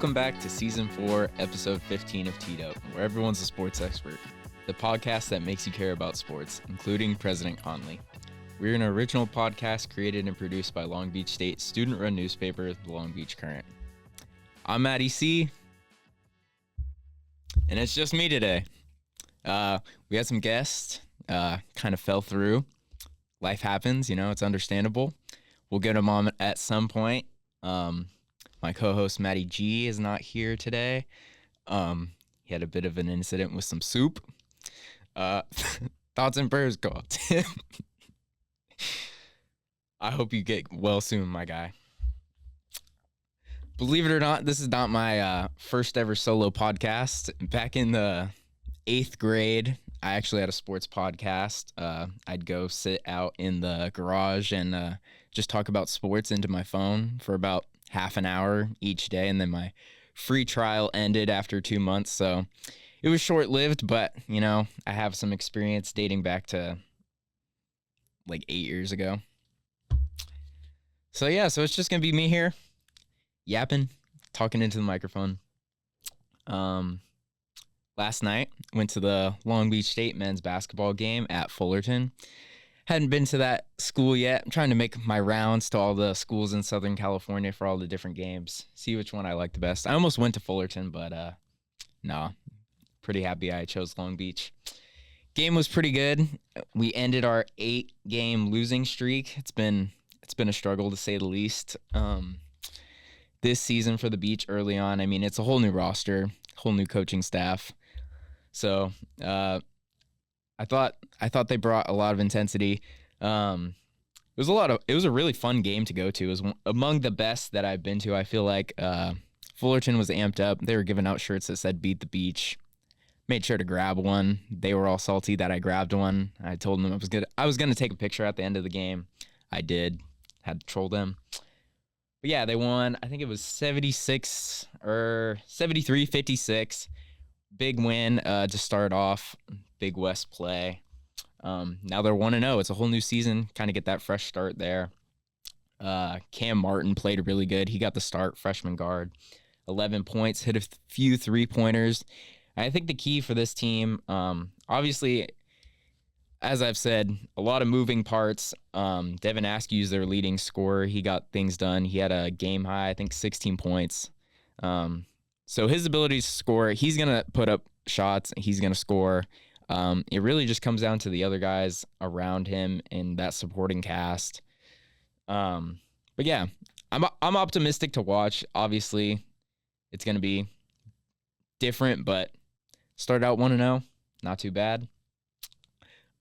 Welcome back to Season 4, Episode 15 of Teed Up, where everyone's a sports expert, the podcast that makes you care about sports, including President Conley. We're an original podcast created and produced by Long Beach State student-run newspaper, The Long Beach Current. I'm Matty C, and it's just me today. We had some guests, kind of fell through. Life happens, it's understandable. We'll get them on at some point. My co-host Matty G is not here today. He had a bit of an incident with some soup. Thoughts and prayers go out to him. I hope you get well soon, my guy. Believe it or not, this is not my first ever solo podcast. Back in the 8th grade, I actually had a sports podcast. I'd go sit out in the garage and just talk about sports into my phone for about half an hour each day, and then my free trial ended after 2 months, so it was short-lived, but, I have some experience dating back to, 8 years ago. So it's just gonna be me here, yapping, talking into the microphone. Last night, went to the Long Beach State men's basketball game at Fullerton. Hadn't been to that school yet. I'm trying to make my rounds to all the schools in Southern California for all the different games. See which one I like the best. I almost went to Fullerton, but no. Pretty happy I chose Long Beach. Game was pretty good. We ended our 8-game losing streak. It's been a struggle to say the least. This season for the Beach early on, it's a whole new roster, whole new coaching staff. So I thought they brought a lot of intensity. It was a really fun game to go to. It was among the best that I've been to. I feel like Fullerton was amped up. They were giving out shirts that said "Beat the Beach." Made sure to grab one. They were all salty that I grabbed one. I told them I was gonna take a picture at the end of the game. I did. Had to troll them. But yeah, they won. I think it was 76 or 73-56. Big win to start off. Big West play. Now they're 1-0. It's a whole new season. Kind of get that fresh start there. Cam Martin played really good. He got the start, freshman guard. 11 points, hit a few three-pointers. I think the key for this team, obviously, as I've said, a lot of moving parts. Devin Askew is their leading scorer. He got things done. He had a game high, I think 16 points. So his ability to score, he's going to put up shots. He's going to score. It really just comes down to the other guys around him and that supporting cast. But yeah, I'm optimistic to watch. Obviously, it's going to be different, but start out 1-0, not too bad.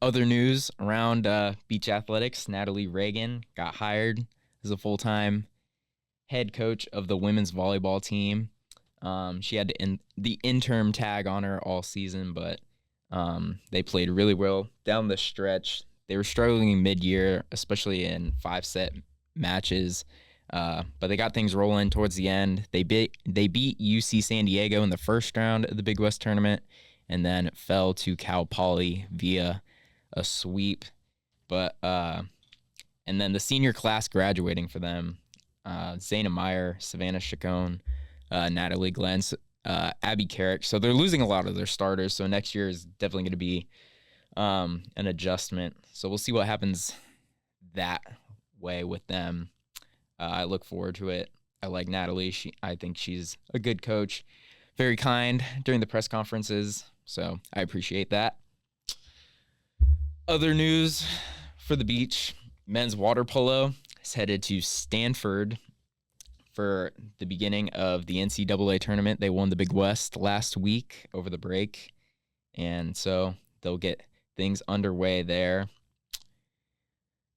Other news around Beach Athletics, Natalie Regan got hired as a full-time head coach of the women's volleyball team. She had the interim tag on her all season, but they played really well down the stretch. They were struggling mid-year, especially in 5-set matches, but they got things rolling towards the end. They beat UC San Diego in the first round of the Big West tournament, and then fell to Cal Poly via a sweep. But and then the senior class graduating for them, Zayna Meyer, Savannah Chacon, Natalie Glenn, Abby Carrick. So they're losing a lot of their starters. So next year is definitely going to be an adjustment. So we'll see what happens that way with them. I look forward to it. I like Natalie. I think she's a good coach, very kind during the press conferences. So I appreciate that. Other news for the Beach, men's water polo is headed to Stanford for the beginning of the NCAA tournament. They won the Big West last week over the break, and so they'll get things underway there.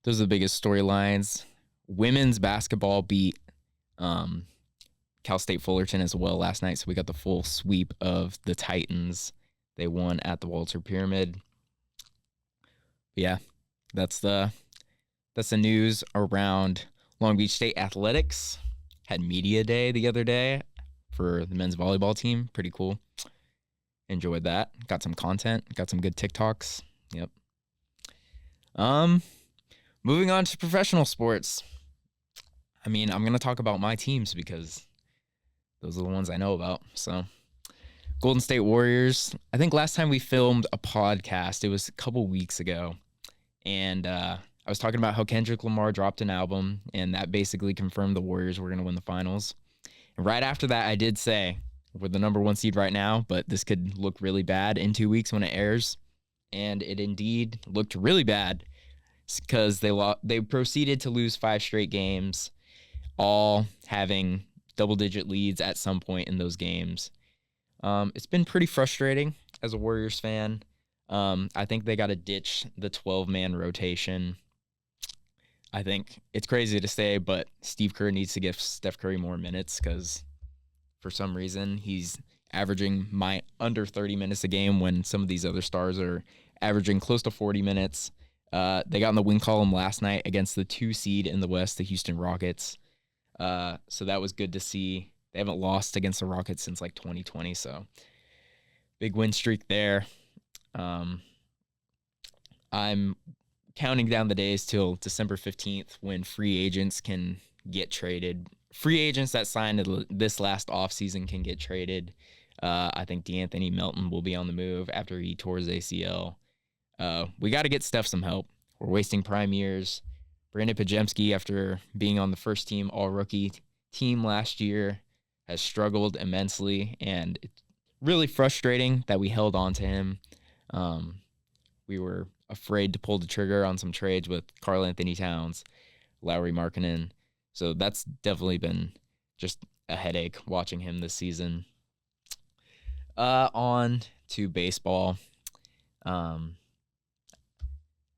Those are the biggest storylines. Women's basketball beat Cal State Fullerton as well last night, so we got the full sweep of the Titans. They won at the Walter Pyramid. But yeah, that's the news around Long Beach State athletics. Had media day the other day for the men's volleyball team. Pretty cool. Enjoyed that. Got some content. Got some good TikToks. Yep. Moving on to professional sports. I'm going to talk about my teams because those are the ones I know about. So Golden State Warriors. I think last time we filmed a podcast, it was a couple weeks ago. And I was talking about how Kendrick Lamar dropped an album, and that basically confirmed the Warriors were going to win the finals. And right after that, I did say we're the number 1 seed right now, but this could look really bad in 2 weeks when it airs. And it indeed looked really bad because they proceeded to lose 5 straight games, all having double-digit leads at some point in those games. It's been pretty frustrating as a Warriors fan. I think they got to ditch the 12-man rotation. I think it's crazy to say, but Steve Kerr needs to give Steph Curry more minutes because for some reason he's averaging under 30 minutes a game when some of these other stars are averaging close to 40 minutes. They got in the win column last night against the 2 seed in the West, the Houston Rockets. So that was good to see. They haven't lost against the Rockets since like 2020, so big win streak there. I'm counting down the days till December 15th when free agents can get traded. Free agents that signed this last offseason can get traded. I think DeAnthony Melton will be on the move after he tore his ACL. We got to get Steph some help. We're wasting prime years. Brandon Pajemski, after being on the first team all-rookie team last year, has struggled immensely, and it's really frustrating that we held on to him. We were afraid to pull the trigger on some trades with Karl Anthony Towns, Lauri Markkanen. So that's definitely been just a headache watching him this season. On to baseball.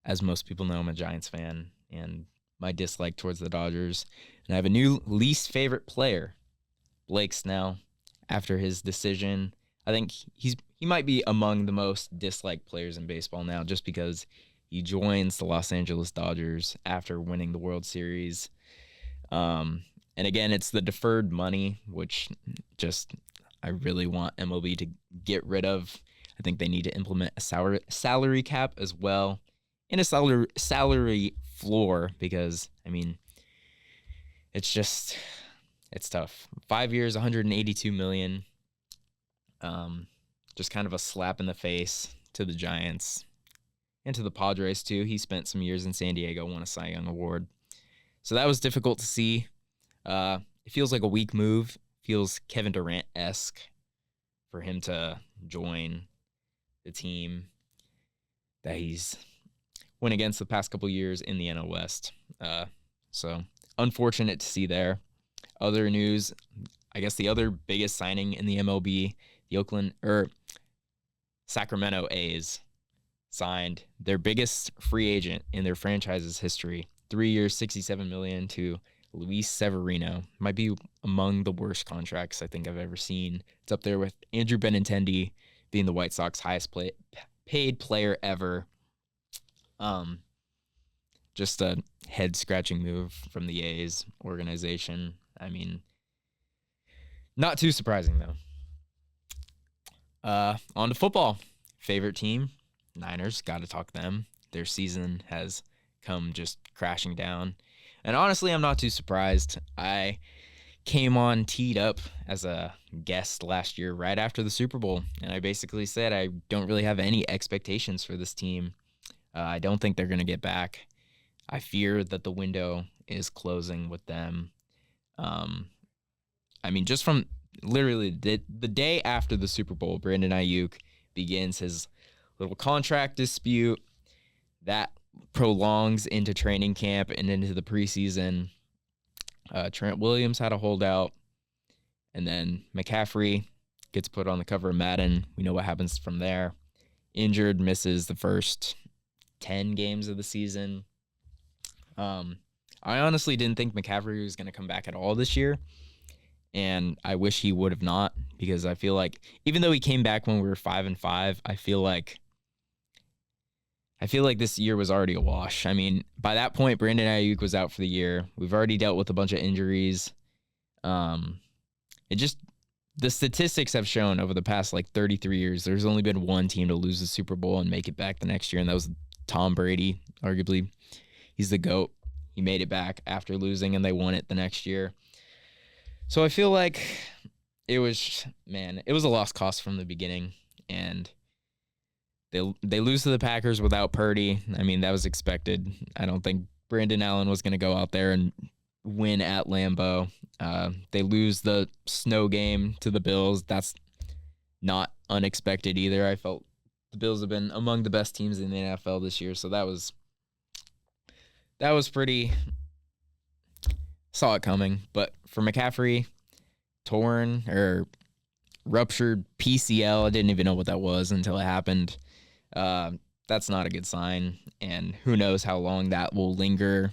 As most people know, I'm a Giants fan, and my dislike towards the Dodgers. And I have a new least favorite player, Blake Snell, after his decision. I think he might be among the most disliked players in baseball now just because he joins the Los Angeles Dodgers after winning the World Series. And again, it's the deferred money, which I really want MLB to get rid of. I think they need to implement a salary cap as well and a salary floor because, I mean, it's tough. 5 years, $182 million. Just kind of a slap in the face to the Giants and to the Padres too. He spent some years in San Diego, won a Cy Young Award. So that was difficult to see. It feels like a weak move. Feels Kevin Durant-esque for him to join the team that he's went against the past couple years in the NL West. So unfortunate to see there. Other news, I guess the other biggest signing in the MLB, the Sacramento A's signed their biggest free agent in their franchise's history. 3 years, $67 million to Luis Severino. Might be among the worst contracts I think I've ever seen. It's up there with Andrew Benintendi being the White Sox highest paid player ever. Just a head-scratching move from the A's organization. I mean, not too surprising, though. On to football. Favorite team, Niners. Got to talk them. Their season has come just crashing down. And honestly, I'm not too surprised. I came on teed up as a guest last year right after the Super Bowl, and I basically said I don't really have any expectations for this team. I don't think they're going to get back. I fear that the window is closing with them. I mean, just from literally the day after the Super Bowl, Brandon Ayuk begins his little contract dispute that prolongs into training camp and into the preseason. Trent Williams had a holdout, and then McCaffrey gets put on the cover of Madden. We know what happens from there. Injured, misses the first 10 games of the season. I honestly didn't think McCaffrey was going to come back at all this year, and I wish he would have not, because I feel like even though he came back when we were 5-5, I feel like this year was already a wash. I mean, by that point, Brandon Ayuk was out for the year. We've already dealt with a bunch of injuries. The statistics have shown over the past 33 years, there's only been one team to lose the Super Bowl and make it back the next year, and that was Tom Brady. Arguably, he's the GOAT. He made it back after losing, and they won it the next year. So I feel like it was a lost cause from the beginning, and they lose to the Packers without Purdy. I mean, that was expected. I don't think Brandon Allen was going to go out there and win at Lambeau. They lose the snow game to the Bills. That's not unexpected either. I felt the Bills have been among the best teams in the NFL this year, so that was pretty, saw it coming. But for McCaffrey, torn or ruptured PCL, I didn't even know what that was until it happened. That's not a good sign, and who knows how long that will linger.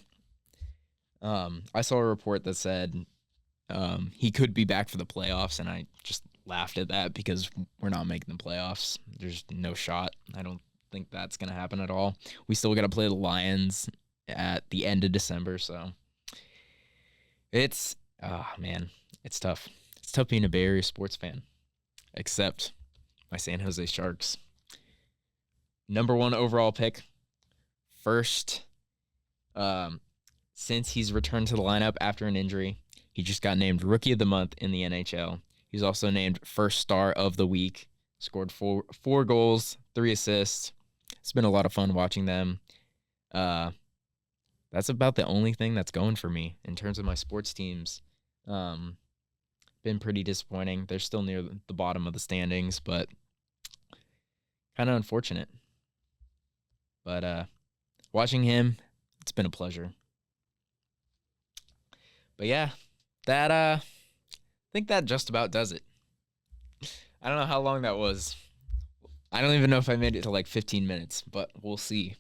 I saw a report that said he could be back for the playoffs, and I just laughed at that because we're not making the playoffs. There's no shot. I don't think that's going to happen at all. We still got to play the Lions at the end of December, so it's tough. It's tough being a Bay Area sports fan, except my San Jose Sharks. Number 1 overall pick, first since he's returned to the lineup after an injury. He just got named Rookie of the Month in the NHL. He's also named First Star of the Week. Scored four goals, 3 assists. It's been a lot of fun watching them. That's about the only thing that's going for me in terms of my sports teams. Been pretty disappointing. They're still near the bottom of the standings, but kind of unfortunate. But watching him, it's been a pleasure. But yeah, that I think that just about does it. I don't know how long that was. I don't even know if I made it to like 15 minutes, but we'll see.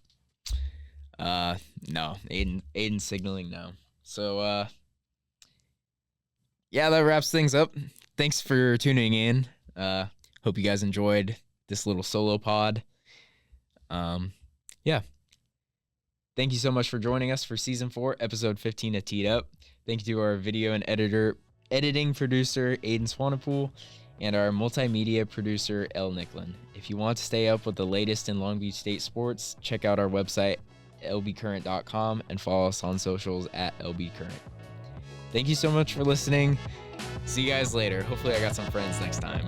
No, Aidan signaling no. So yeah, that wraps things up. Thanks for tuning in. Hope you guys enjoyed this little solo pod. Yeah. Thank you so much for joining us for Season 4, Episode 15 of Teed Up. Thank you to our video and editing producer, Aidan Swanepoel, and our multimedia producer, Elle Nicklin. If you want to stay up with the latest in Long Beach State sports, check out our website, lbcurrent.com, and follow us on socials at lbcurrent. Thank you so much for listening. See you guys later. Hopefully I got some friends next time.